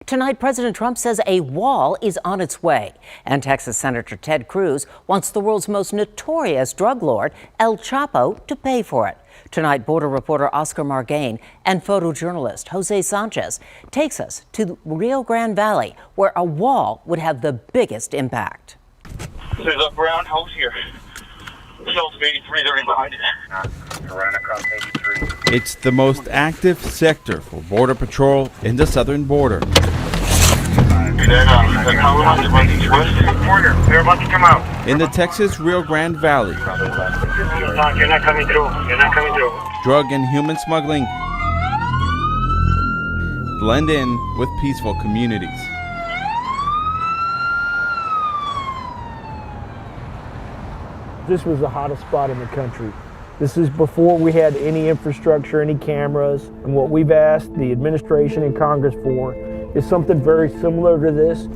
Tonight, President Trump says a wall is on its way, and Texas Senator Ted Cruz wants the world's most notorious drug lord, El Chapo, to pay for it. Tonight, border reporter Oscar Margain and photojournalist Jose Sanchez takes us to the Rio Grande Valley, where a wall would have the biggest impact. There's a brown house here. Shells of 83, they're in behind it. Ran across 83. It's the most active sector for Border Patrol in the southern border. They're about to come out. In the Texas Rio Grande Valley, You're not coming through. You're not coming through. drug and human smuggling blend in with peaceful communities. This was the hottest spot in the country. This is before we had any infrastructure, any cameras, and what we've asked the administration and Congress for is something very similar to this.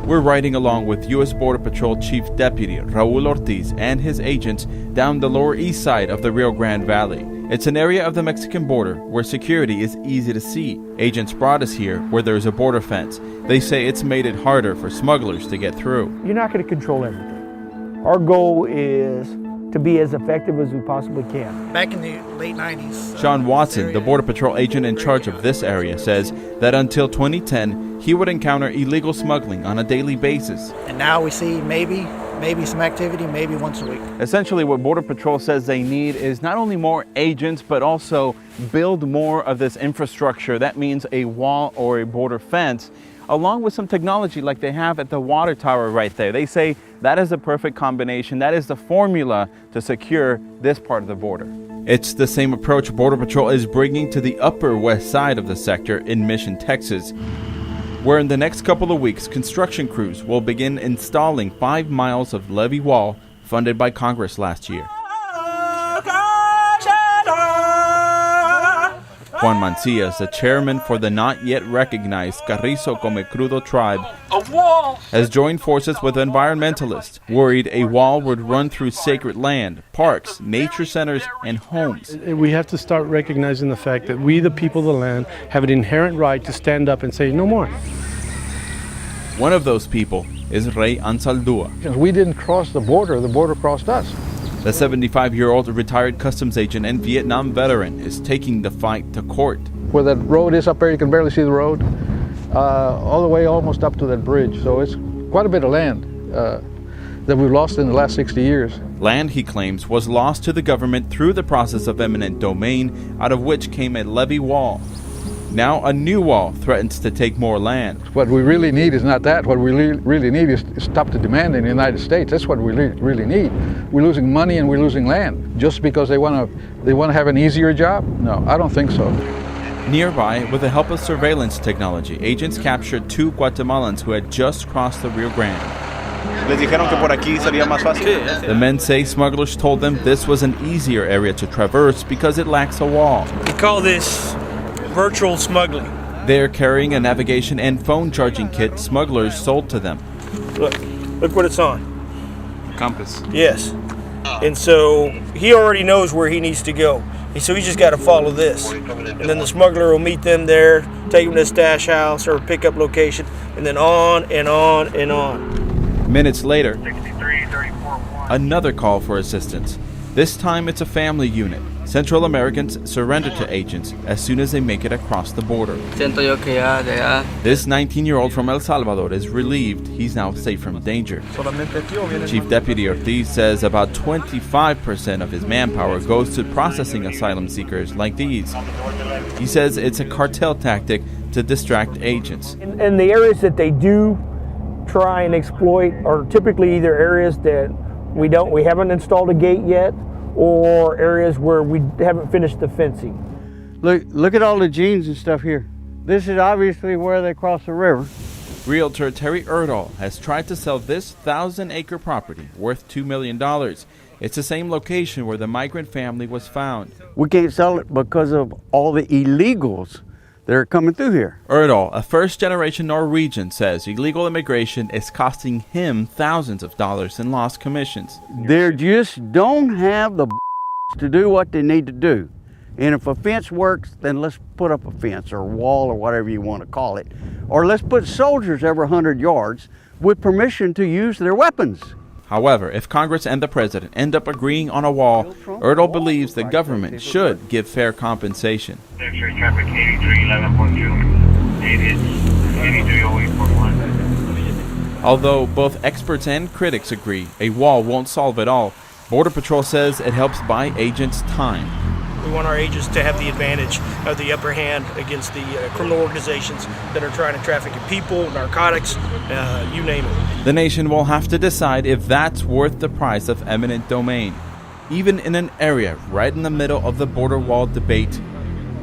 We're riding along with U.S. Border Patrol Chief Deputy Raul Ortiz and his agents down the lower east side of the Rio Grande Valley. It's an area of the Mexican border where security is easy to see. Agents brought us here where there's a border fence. They say it's made it harder for smugglers to get through. You're not going to control everything. Our goal is to be as effective as we possibly can. Back in the late 90s. Sean Watson, the Border Patrol agent in charge of this area, says that until 2010, he would encounter illegal smuggling on a daily basis. And now we see maybe some activity, maybe once a week. Essentially, what Border Patrol says they need is not only more agents, but also build more of this infrastructure. That means a wall or a border fence, along with some technology like they have at the water tower right there. They say that is the perfect combination. That is the formula to secure this part of the border. It's the same approach Border Patrol is bringing to the upper west side of the sector in Mission, Texas, where in the next couple of weeks, construction crews will begin installing 5 miles of levee wall funded by Congress last year. Juan Mancias, the chairman for the not yet recognized Carrizo Come Crudo tribe, has joined forces with environmentalists, worried a wall would run through sacred land, parks, nature centers, and homes. We have to start recognizing the fact that we, the people of the land, have an inherent right to stand up and say no more. One of those people is Rey Ansaldúa. We didn't cross the border crossed us. The 75-year-old retired customs agent and Vietnam veteran is taking the fight to court. Where that road is up there, you can barely see the road, all the way almost up to that bridge. So it's quite a bit of land that we've lost in the last 60 years. Land, he claims, was lost to the government through the process of eminent domain, out of which came a levee wall. Now a new wall threatens to take more land. What we really need is not that. What we really need is stop the demand in the United States. That's what we really need. We're losing money and we're losing land just because they want to have an easier job? No, I don't think so. Nearby, with the help of surveillance technology, agents captured 2 Guatemalans who had just crossed the Rio Grande. The men say smugglers told them this was an easier area to traverse because it lacks a wall. We call this virtual smuggling. They're carrying a navigation and phone charging kit smugglers sold to them. Look what it's on. Compass. Yes. And so he already knows where he needs to go. And so he just got to follow this. And then the smuggler will meet them there, take them to the stash house or pickup location, and then on and on and on. Minutes later, another call for assistance. This time it's a family unit. Central Americans surrender to agents as soon as they make it across the border. This 19-year-old from El Salvador is relieved he's now safe from danger. Chief Deputy Ortiz says about 25% of his manpower goes to processing asylum seekers like these. He says it's a cartel tactic to distract agents. And the areas that they do try and exploit are typically either areas that we haven't installed a gate yet, or areas where we haven't finished the fencing. Look at all the jeans and stuff here. This is obviously where they cross the river. Realtor Terry Erdahl has tried to sell this 1,000-acre property worth $2 million. It's the same location where the migrant family was found. We can't sell it because of all the illegals that are coming through here. Erdahl, a first-generation Norwegian, says illegal immigration is costing him thousands of dollars in lost commissions. They just don't have the to do what they need to do. And if a fence works, then let's put up a fence or a wall or whatever you want to call it. Or let's put soldiers every 100 yards with permission to use their weapons. However, if Congress and the president end up agreeing on a wall, Ertl believes the government should give fair compensation. X-ray traffic 8311.2. 8308.1. Although both experts and critics agree a wall won't solve it all, Border Patrol says it helps buy agents time. We want our agents to have the advantage of the upper hand against the criminal organizations that are trying to traffic in people, narcotics, you name it. The nation will have to decide if that's worth the price of eminent domain. Even in an area right in the middle of the border wall debate,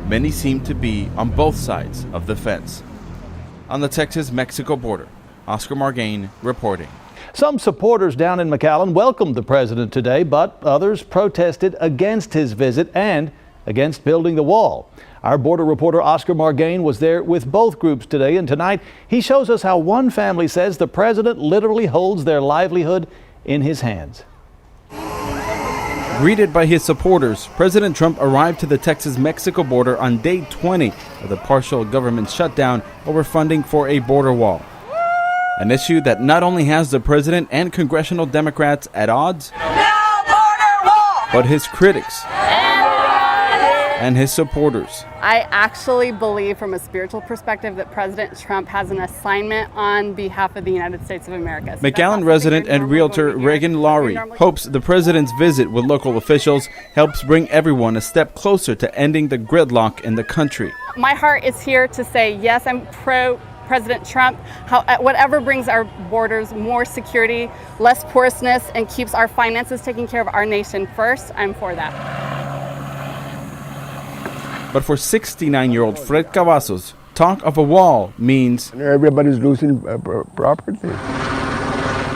many seem to be on both sides of the fence. On the Texas-Mexico border, Oscar Margain reporting. Some supporters down in McAllen welcomed the president today, but others protested against his visit and against building the wall. Our border reporter Oscar Margain was there with both groups today, and tonight he shows us how one family says the president literally holds their livelihood in his hands. Greeted by his supporters, President Trump arrived to the Texas-Mexico border on day 20 of the partial government shutdown over funding for a border wall. An issue that not only has the president and congressional Democrats at odds, but his critics and his supporters. I actually believe from a spiritual perspective that President Trump has an assignment on behalf of the United States of America. So McAllen resident and realtor Reagan Laurie hopes the president's visit with local officials helps bring everyone a step closer to ending the gridlock in the country. My heart is here to say, yes, I'm pro President Trump, whatever brings our borders more security, less porousness, and keeps our finances taking care of our nation first, I'm for that. But for 69-year-old Fred Cavazos, talk of a wall means everybody's losing property.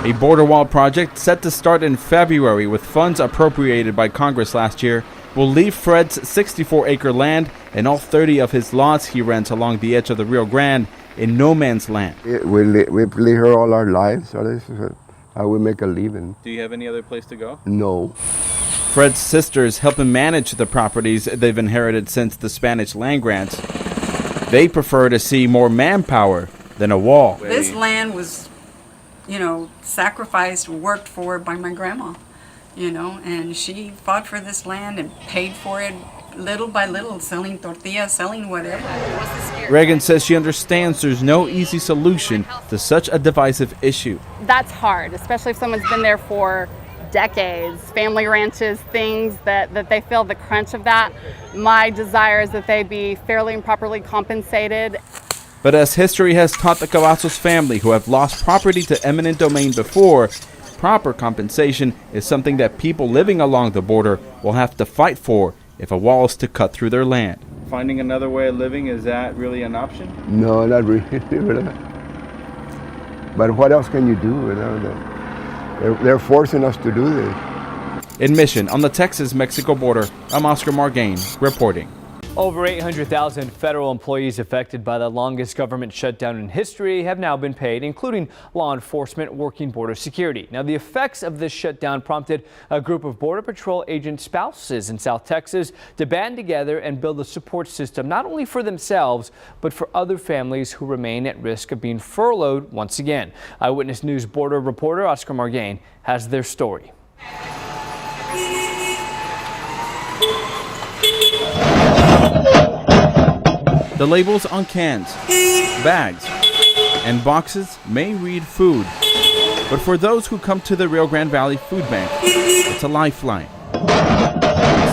A border wall project set to start in February with funds appropriated by Congress last year will leave Fred's 64-acre land and all 30 of his lots he rents along the edge of the Rio Grande in no man's land. We've lived here all our lives, so this is how we make a living. Do you have any other place to go? No. Fred's sisters help him manage the properties they've inherited since the Spanish land grants. They prefer to see more manpower than a wall. This land was, sacrificed, worked for by my grandma, and she fought for this land and paid for it little by little, selling tortillas, selling whatever. Reagan says she understands there's no easy solution to such a divisive issue. That's hard, especially if someone's been there for decades, family ranches, things that they feel the crunch of that. My desire is that they be fairly and properly compensated. But as history has taught the Cavazos family who have lost property to eminent domain before, proper compensation is something that people living along the border will have to fight for if a wall is to cut through their land. Finding another way of living, is that really an option? No, not really. But what else can you do? They're forcing us to do this. In Mission, on the Texas-Mexico border, I'm Oscar Margain reporting. Over 800,000 federal employees affected by the longest government shutdown in history have now been paid, including law enforcement working border security. Now, the effects of this shutdown prompted a group of Border Patrol agent spouses in South Texas to band together and build a support system, not only for themselves, but for other families who remain at risk of being furloughed once again. Eyewitness News border reporter Oscar Margain has their story. The labels on cans, bags, and boxes may read food, but for those who come to the Rio Grande Valley Food Bank, it's a lifeline.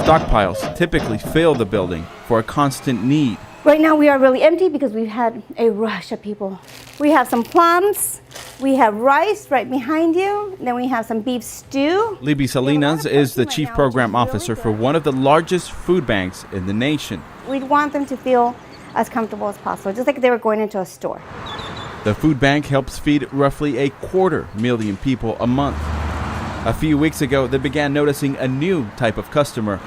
Stockpiles typically fill the building for a constant need. Right now we are really empty because we've had a rush of people. We have some plums, we have rice right behind you, then we have some beef stew. Libby Salinas is the chief program officer for one of the largest food banks in the nation. We want them to feel as comfortable as possible, just like they were going into a store. The food bank helps feed roughly 250,000 people a month. A few weeks ago, they began noticing a new type of customer,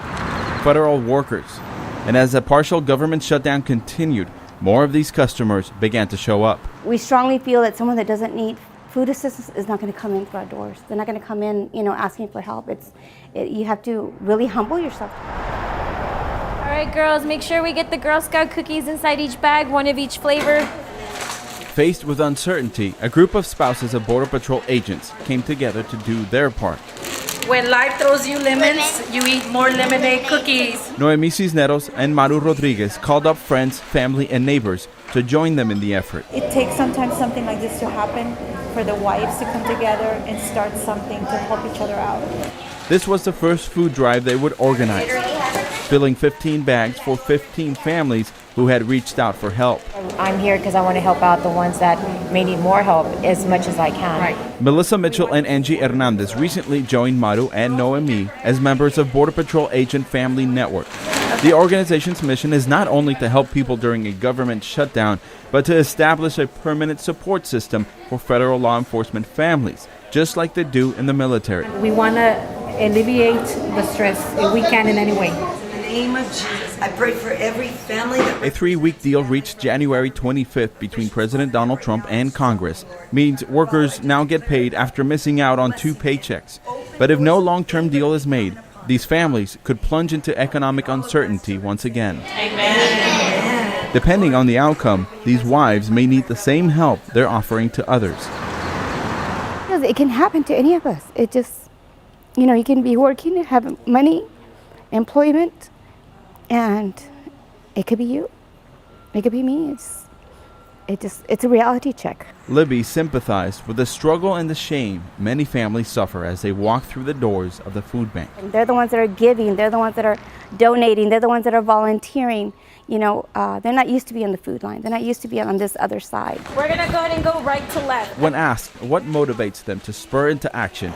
federal workers. And as the partial government shutdown continued, more of these customers began to show up. We strongly feel that someone that doesn't need food assistance is not going to come in through our doors. They're not going to come in, asking for help. You have to really humble yourself. All right, girls, make sure we get the Girl Scout cookies inside each bag, one of each flavor. Faced with uncertainty, a group of spouses of Border Patrol agents came together to do their part. When life throws you lemons, you eat more lemonade cookies. Noemi Cisneros and Maru Rodriguez called up friends, family, and neighbors to join them in the effort. It takes sometimes something like this to happen for the wives to come together and start something to help each other out. This was the first food drive they would organize, filling 15 bags for 15 families who had reached out for help. I'm here because I want to help out the ones that may need more help as much as I can. Right. Melissa Mitchell and Angie Hernandez recently joined Maru and Noemi as members of Border Patrol Agent Family Network. The organization's mission is not only to help people during a government shutdown, but to establish a permanent support system for federal law enforcement families, just like they do in the military. We want to alleviate the stress if we can in any way. In the name of Jesus, I pray for every family that... A 3-week deal reached January 25th between President Donald Trump and Congress means workers now get paid after missing out on 2 paychecks. But if no long-term deal is made, these families could plunge into economic uncertainty once again. Amen. Depending on the outcome, these wives may need the same help they're offering to others. It can happen to any of us. It just, you can be working, have money, employment, and it could be you. It could be me. It's a reality check. Libby sympathized with the struggle and the shame many families suffer as they walk through the doors of the food bank. They're the ones that are giving. They're the ones that are donating. They're the ones that are volunteering. They're not used to be on the food line. They're not used to be on this other side. We're going to go ahead and go right to left. When asked what motivates them to spur into action,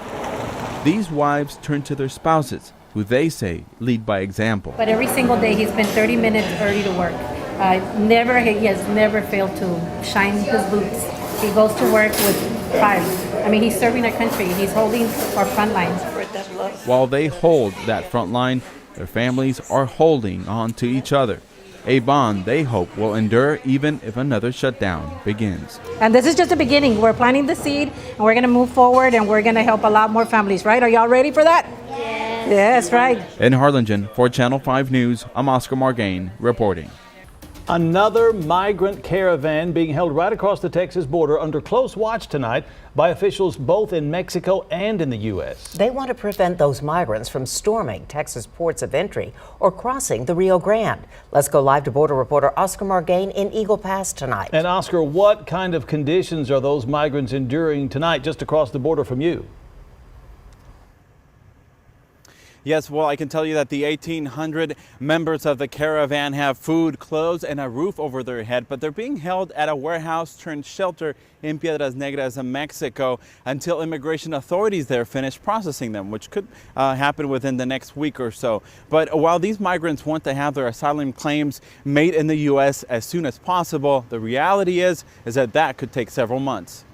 these wives turn to their spouses, who they say lead by example. But every single day he's been 30 minutes early to work. He has never failed to shine his boots. He goes to work with pride. I mean, he's serving our country. He's holding our front lines. While they hold that front line, their families are holding on to each other. A bond they hope will endure even if another shutdown begins. And this is just the beginning. We're planting the seed, and we're going to move forward, and we're going to help a lot more families, right? Are y'all ready for that? Yes. Yes, right. In Harlingen, for Channel 5 News, I'm Oscar Margain reporting. Another migrant caravan being held right across the Texas border under close watch tonight by officials both in Mexico and in the U.S. They want to prevent those migrants from storming Texas ports of entry or crossing the Rio Grande. Let's go live to border reporter Oscar Margain in Eagle Pass tonight. And Oscar, what kind of conditions are those migrants enduring tonight just across the border from you? Yes, well, I can tell you that the 1,800 members of the caravan have food, clothes, and a roof over their head, but they're being held at a warehouse turned shelter in Piedras Negras, Mexico, until immigration authorities there finish processing them, which could happen within the next week or so. But while these migrants want to have their asylum claims made in the U.S. as soon as possible, the reality is that could take several months.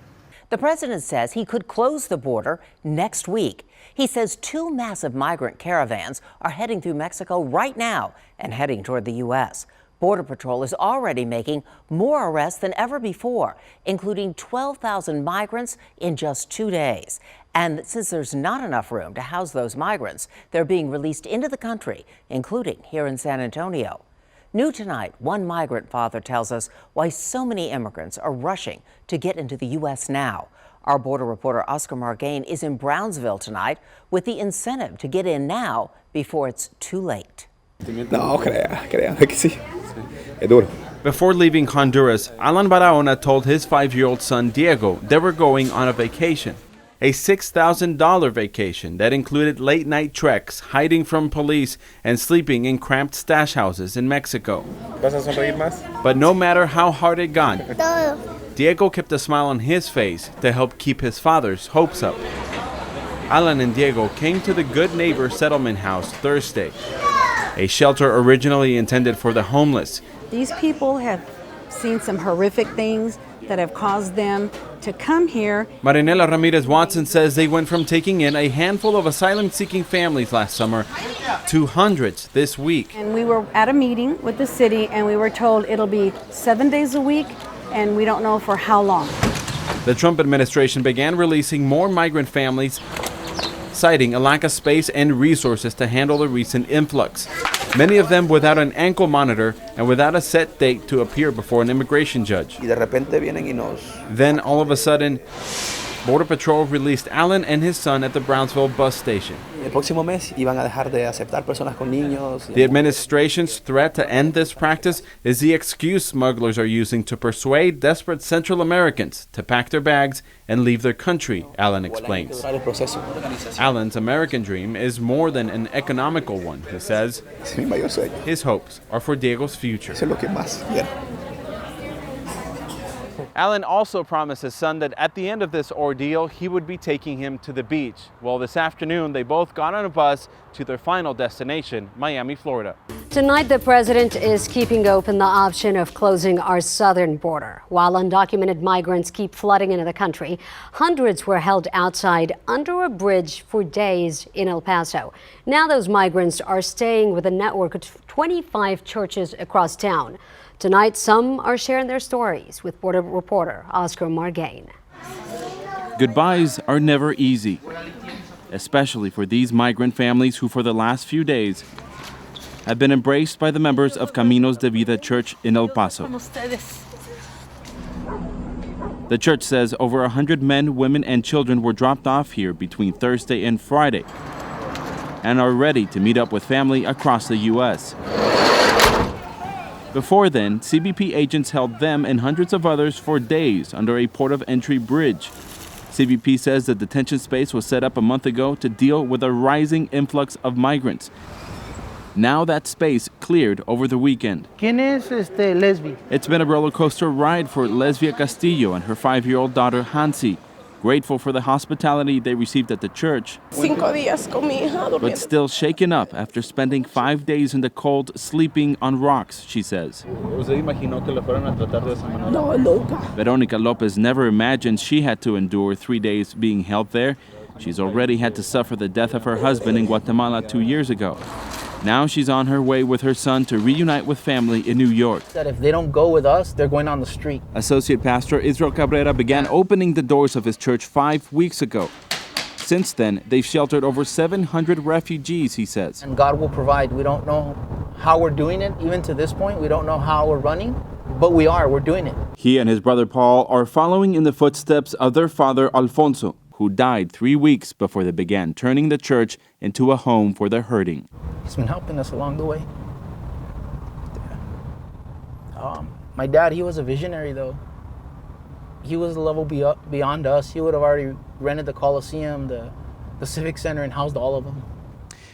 The president says he could close the border next week. He says 2 massive migrant caravans are heading through Mexico right now and heading toward the U.S. Border Patrol is already making more arrests than ever before, including 12,000 migrants in just 2 days. And since there's not enough room to house those migrants, they're being released into the country, including here in San Antonio. New tonight, one migrant father tells us why so many immigrants are rushing to get into the U.S. now. Our border reporter Oscar Margain is in Brownsville tonight with the incentive to get in now before it's too late. Before leaving Honduras, Alan Barahona told his 5-year-old son Diego they were going on a vacation. A $6,000 vacation that included late-night treks, hiding from police, and sleeping in cramped stash houses in Mexico. But no matter how hard it got, Diego kept a smile on his face to help keep his father's hopes up. Alan and Diego came to the Good Neighbor Settlement House Thursday, a shelter originally intended for the homeless. These people have seen some horrific things that have caused them to come here. Marinela Ramirez Watson says they went from taking in a handful of asylum-seeking families last summer to hundreds this week. And we were at a meeting with the city, and we were told it'll be 7 days a week, and we don't know for how long. The Trump administration began releasing more migrant families, citing a lack of space and resources to handle the recent influx. many of them without an ankle monitor and without a set date to appear before an immigration judge. Then all of a sudden, Border Patrol released Alan and his son at the Brownsville bus station. The administration's threat to end this practice is the excuse smugglers are using to persuade desperate Central Americans to pack their bags and leave their country, Alan explains. Alan's American dream is more than an economical one, he says. His hopes are for Diego's future. Alan also promised his son that at the end of this ordeal, he would be taking him to the beach. Well, this afternoon, they both got on a bus to their final destination, Miami, Florida. Tonight, the president is keeping open the option of closing our southern border. While undocumented migrants keep flooding into the country, hundreds were held outside under a bridge for days in El Paso. Now those migrants are staying with a network of 25 churches across town. Tonight, some are sharing their stories with border reporter Oscar Margain. Goodbyes are never easy, especially for these migrant families who for the last few days have been embraced by the members of Caminos de Vida Church in El Paso. The church says over 100 men, women, and children were dropped off here between Thursday and Friday and are ready to meet up with family across the U.S. Before then, CBP agents held them and hundreds of others for days under a port of entry bridge. CBP says the detention space was set up a month ago to deal with a rising influx of migrants. Now that space cleared over the weekend. Lesbi? It's been a roller coaster ride for Lesbia Castillo and her 5-year-old daughter Hansi. Grateful for the hospitality they received at the church, but still shaken up after spending 5 days in the cold sleeping on rocks, she says. Veronica Lopez never imagined she had to endure 3 days being held there. She's already had to suffer the death of her husband in Guatemala 2 years ago. Now she's on her way with her son to reunite with family in New York. That if they don't go with us, they're going on the street. Associate Pastor Israel Cabrera began opening the doors of his church 5 weeks ago. Since then, they've sheltered over 700 refugees, he says. And God will provide. We don't know how we're doing it, even to this point. We don't know how we're running, but we're doing it. He and his brother Paul are following in the footsteps of their father Alfonso, who died 3 weeks before they began turning the church into a home for the hurting. He's been helping us along the way. My dad, he was a visionary, though. He was a level beyond us. He would have already rented the Coliseum, the Civic Center, and housed all of them.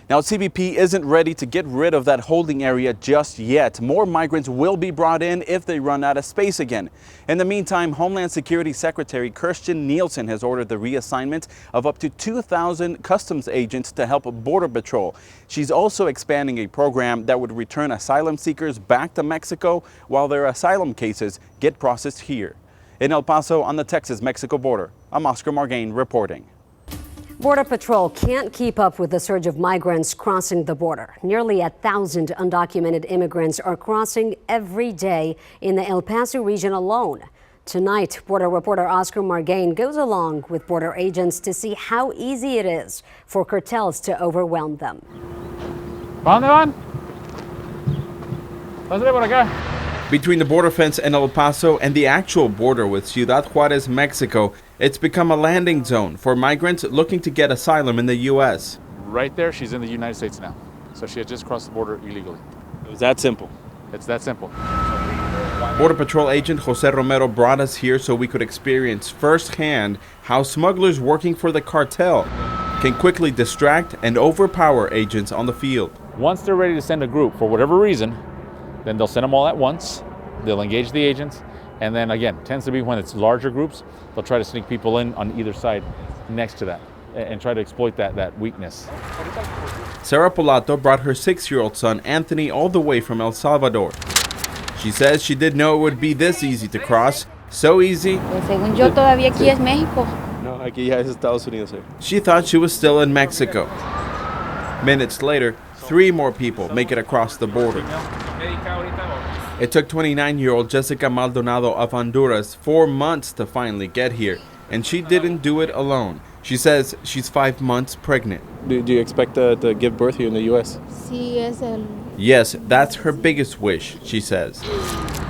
Now, CBP isn't ready to get rid of that holding area just yet. More migrants will be brought in if they run out of space again. In the meantime, Homeland Security Secretary Kirstjen Nielsen has ordered the reassignment of up to 2,000 customs agents to help Border Patrol. She's also expanding a program that would return asylum seekers back to Mexico while their asylum cases get processed here. In El Paso on the Texas-Mexico border, I'm Oscar Margain reporting. Border Patrol can't keep up with the surge of migrants crossing the border. Nearly 1,000 undocumented immigrants are crossing every day in the El Paso region alone. Tonight, border reporter Oscar Margain goes along with border agents to see how easy it is for cartels to overwhelm them. Between the border fence in El Paso and the actual border with Ciudad Juarez, Mexico, it's become a landing zone for migrants looking to get asylum in the U.S. Right there, she's in the United States now. So she had just crossed the border illegally. It was that simple. It's that simple. Border Patrol agent Jose Romero brought us here so we could experience firsthand how smugglers working for the cartel can quickly distract and overpower agents on the field. Once they're ready to send a group for whatever reason, then they'll send them all at once. They'll engage the agents. And then again, tends to be when it's larger groups, they'll try to sneak people in on either side next to that and try to exploit that weakness. Sarah Polato brought her 6-year-old son Anthony all the way from El Salvador. She says she didn't know it would be this easy to cross. So easy. Según yo, todavía aquí es México. No, aquí ya es Estados Unidos. She thought she was still in Mexico. Minutes later, 3 more people make it across the border. It took 29-year-old Jessica Maldonado of Honduras 4 months to finally get here, and she didn't do it alone. She says she's 5 months pregnant. Do you expect to give birth here in the U.S.? Sí, es el Yes, that's her biggest wish, she says.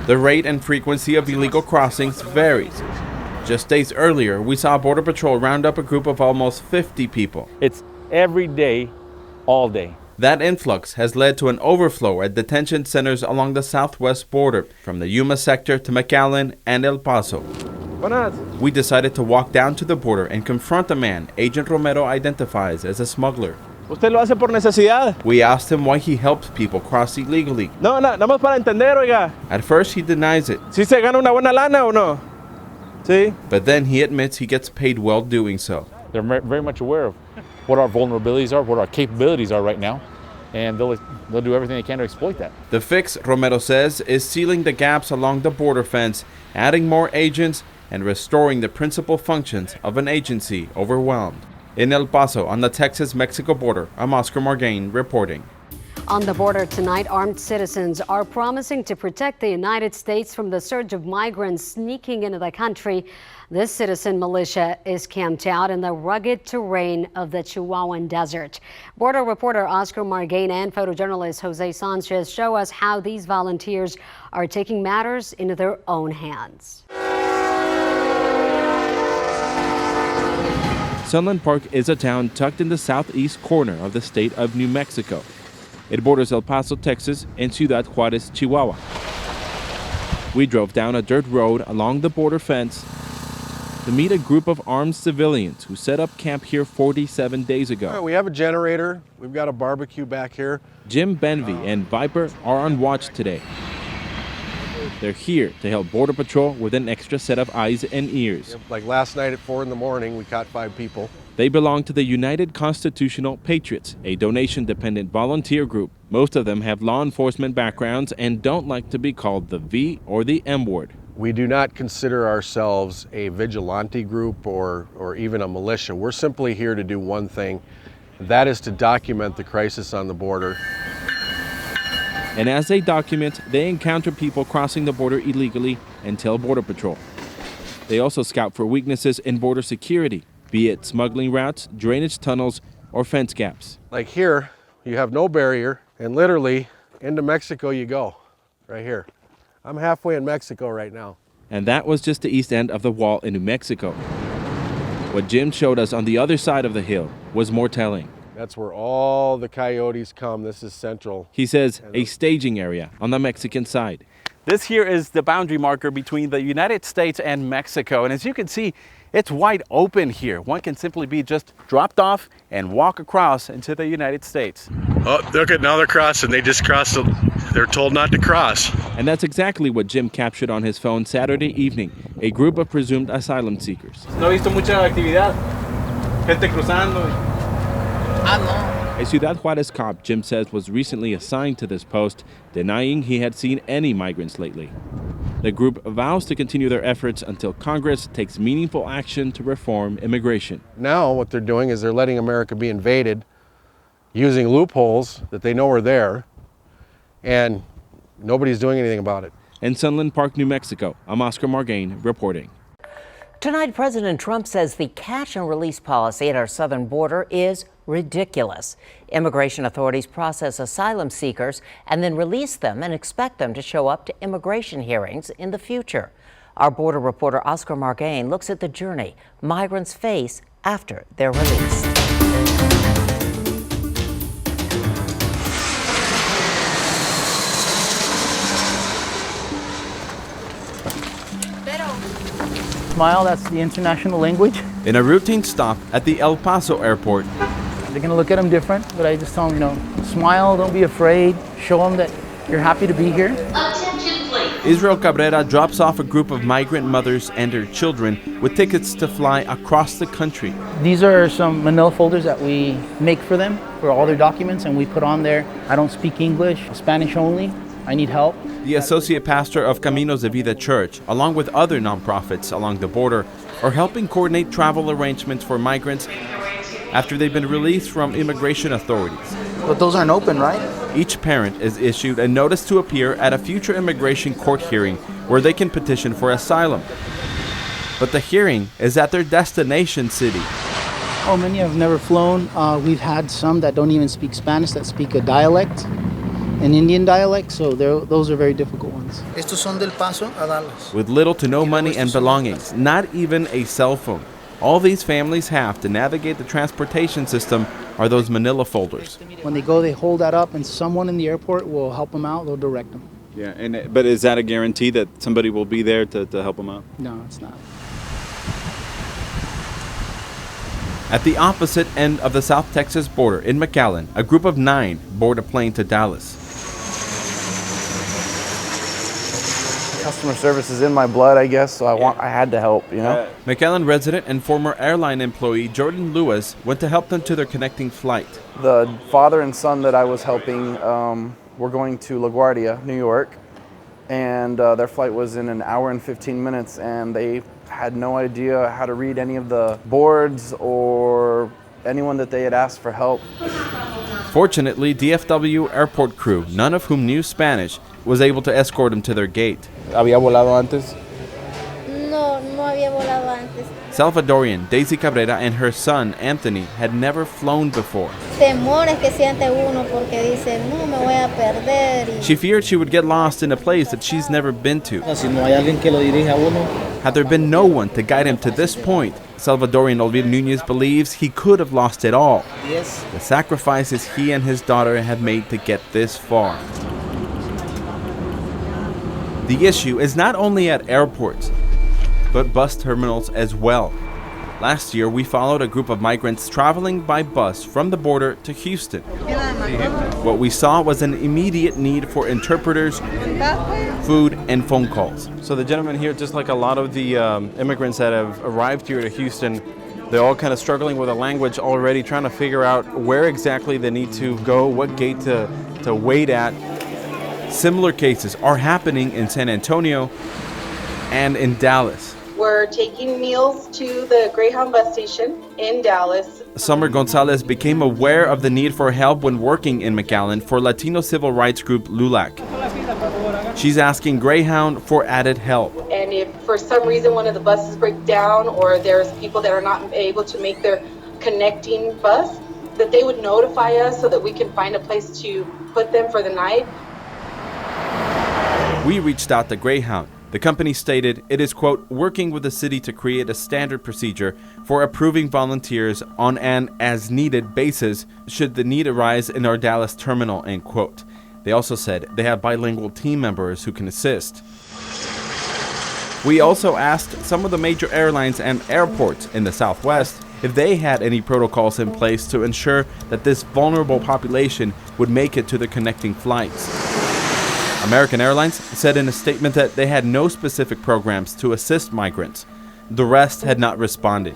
The rate and frequency of illegal crossings varies. Just days earlier, we saw Border Patrol round up a group of almost 50 people. It's every day, all day. That influx has led to an overflow at detention centers along the southwest border, from the Yuma sector to McAllen and El Paso. We decided to walk down to the border and confront a man Agent Romero identifies as a smuggler. ¿Usted lo hace por necesidad? We asked him why he helps people cross illegally. No, nada más para entender, oiga. At first, he denies it. ¿Sí se gana una buena lana o no? Sí. But then he admits he gets paid well doing so. They're very much aware of what our vulnerabilities are, what our capabilities are right now, and they'll do everything they can to exploit that. The fix, Romero says, is sealing the gaps along the border fence, adding more agents, and restoring the principal functions of an agency overwhelmed. In El Paso, on the Texas-Mexico border, I'm Oscar Margain reporting. On the border tonight, armed citizens are promising to protect the United States from the surge of migrants sneaking into the country. This citizen militia is camped out in the rugged terrain of the Chihuahuan desert. Border reporter Oscar Margain and photojournalist Jose Sanchez show us how these volunteers are taking matters into their own hands. Sunland Park is a town tucked in the southeast corner of the state of New Mexico. It borders El Paso, Texas, and Ciudad Juarez, Chihuahua. We drove down a dirt road along the border fence to meet a group of armed civilians who set up camp here 47 days ago. All right, we have a generator. We've got a barbecue back here. Jim Benvey and Viper are on watch today. They're here to help Border Patrol with an extra set of eyes and ears. Like last night at 4 in the morning, we caught 5 people. They belong to the United Constitutional Patriots, a donation-dependent volunteer group. Most of them have law enforcement backgrounds and don't like to be called the V or the M word. We do not consider ourselves a vigilante group or even a militia. We're simply here to do one thing, that is to document the crisis on the border. And as they document, they encounter people crossing the border illegally and tell Border Patrol. They also scout for weaknesses in border security, be it smuggling routes, drainage tunnels, or fence gaps. Like here, you have no barrier, and literally into Mexico you go, right here. I'm halfway in Mexico right now. And that was just the east end of the wall in New Mexico. What Jim showed us on the other side of the hill was more telling. That's where all the coyotes come. This is central. He says a staging area on the Mexican side. This here is the boundary marker between the United States and Mexico. And as you can see, it's wide open here. One can simply be just dropped off and walk across into the United States. Oh, look at now they're crossing. They just crossed. They're told not to cross. And that's exactly what Jim captured on his phone Saturday evening, a group of presumed asylum seekers. No he visto mucha actividad. Gente cruzando. A Ciudad Juarez cop, Jim says, was recently assigned to this post, denying he had seen any migrants lately. The group vows to continue their efforts until Congress takes meaningful action to reform immigration. Now what they're doing is they're letting America be invaded using loopholes that they know are there, and nobody's doing anything about it. In Sunland Park, New Mexico, I'm Oscar Margain reporting. Tonight, President Trump says the catch and release policy at our southern border is ridiculous. Immigration authorities process asylum seekers and then release them and expect them to show up to immigration hearings in the future. Our border reporter Oscar Margain looks at the journey migrants face after they're released. Smile, that's the international language. In a routine stop at the El Paso airport. They're gonna look at them different, but I just tell them, smile, don't be afraid, show them that you're happy to be here. Attention, please. Israel Cabrera drops off a group of migrant mothers and their children with tickets to fly across the country. These are some manila folders that we make for them, for all their documents, and we put on there, I don't speak English, Spanish only, I need help. The associate pastor of Caminos de Vida Church, along with other nonprofits along the border, are helping coordinate travel arrangements for migrants after they've been released from immigration authorities. But those aren't open, right? Each parent is issued a notice to appear at a future immigration court hearing where they can petition for asylum. But the hearing is at their destination city. Many have never flown. We've had some that don't even speak Spanish, that speak a dialect. an Indian dialect, so those are very difficult ones. Estos son del Paso a Dallas. With little to no money and belongings, not even a cell phone, all these families have to navigate the transportation system are those manila folders. When they go, they hold that up, and someone in the airport will help them out. They'll direct them. Yeah, but is that a guarantee that somebody will be there to help them out? No, it's not. At the opposite end of the South Texas border in McAllen, a group of 9 board a plane to Dallas. Customer service is in my blood, I guess, so I had to help, you know? McAllen resident and former airline employee Jordan Lewis went to help them to their connecting flight. The father and son that I was helping were going to LaGuardia, New York, and their flight was in an hour and 15 minutes, and they had no idea how to read any of the boards or anyone that they had asked for help. Fortunately, DFW airport crew, none of whom knew Spanish, was able to escort them to their gate. ¿Había volado antes? No, no había volado antes. Salvadorian Daisy Cabrera and her son Anthony had never flown before. Temores que siente uno porque dice, no, me voy a perder. She feared she would get lost in a place that she's never been to. Si no hay alguien que lo dirija a uno. Had there been no one to guide him to this point, Salvadorian Olvir Nunez believes he could have lost it all. Yes. The sacrifices he and his daughter have made to get this far. The issue is not only at airports, but bus terminals as well. Last year, we followed a group of migrants traveling by bus from the border to Houston. What we saw was an immediate need for interpreters, food, and phone calls. So the gentleman here, just like a lot of the immigrants that have arrived here to Houston, they're all kind of struggling with the language already, trying to figure out where exactly they need to go, what gate to wait at. Similar cases are happening in San Antonio and in Dallas. We're taking meals to the Greyhound bus station in Dallas. Summer Gonzalez became aware of the need for help when working in McAllen for Latino civil rights group LULAC. She's asking Greyhound for added help. And if for some reason one of the buses breaks down or there's people that are not able to make their connecting bus, that they would notify us so that we can find a place to put them for the night. We reached out to Greyhound. The company stated it is, quote, working with the city to create a standard procedure for approving volunteers on an as-needed basis should the need arise in our Dallas terminal, end quote. They also said they have bilingual team members who can assist. We also asked some of the major airlines and airports in the Southwest if they had any protocols in place to ensure that this vulnerable population would make it to the connecting flights. American Airlines said in a statement that they had no specific programs to assist migrants. The rest had not responded.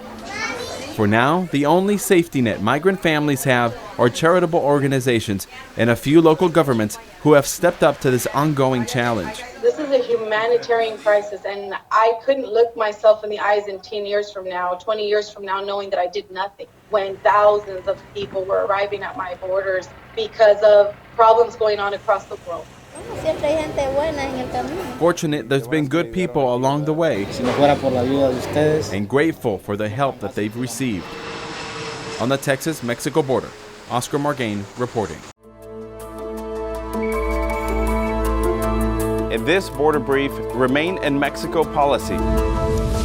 For now, the only safety net migrant families have are charitable organizations and a few local governments who have stepped up to this ongoing challenge. This is a humanitarian crisis, and I couldn't look myself in the eyes in 10 years from now, 20 years from now, knowing that I did nothing when thousands of people were arriving at my borders because of problems going on across the world. Fortunate there's been good people along the way and grateful for the help that they've received. On the Texas-Mexico border, Oscar Margain reporting. In this border brief, Remain in Mexico policy.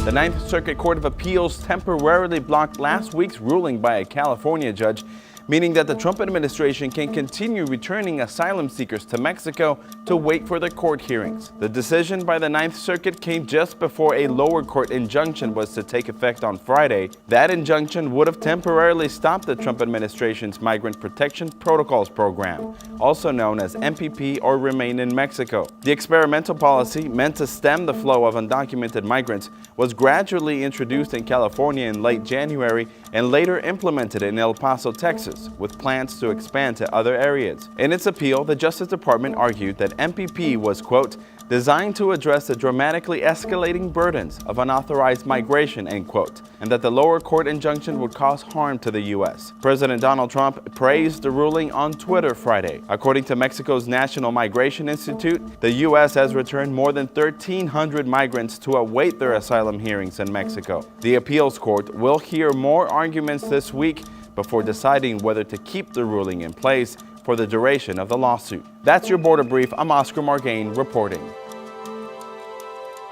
The Ninth Circuit Court of Appeals temporarily blocked last week's ruling by a California judge, meaning that the Trump administration can continue returning asylum seekers to Mexico to wait for their court hearings. The decision by the Ninth Circuit came just before a lower court injunction was to take effect on Friday. That injunction would have temporarily stopped the Trump administration's Migrant Protection Protocols program, also known as MPP or Remain in Mexico. The experimental policy, meant to stem the flow of undocumented migrants, was gradually introduced in California in late January and later implemented in El Paso, Texas, with plans to expand to other areas. In its appeal, the Justice Department argued that MPP was, quote, designed to address the dramatically escalating burdens of unauthorized migration, end quote, and that the lower court injunction would cause harm to the U.S. President Donald Trump praised the ruling on Twitter Friday. According to Mexico's National Migration Institute, the U.S. has returned more than 1,300 migrants to await their asylum hearings in Mexico. The appeals court will hear more arguments this week before deciding whether to keep the ruling in place for the duration of the lawsuit. That's your border brief. I'm Oscar Margain reporting.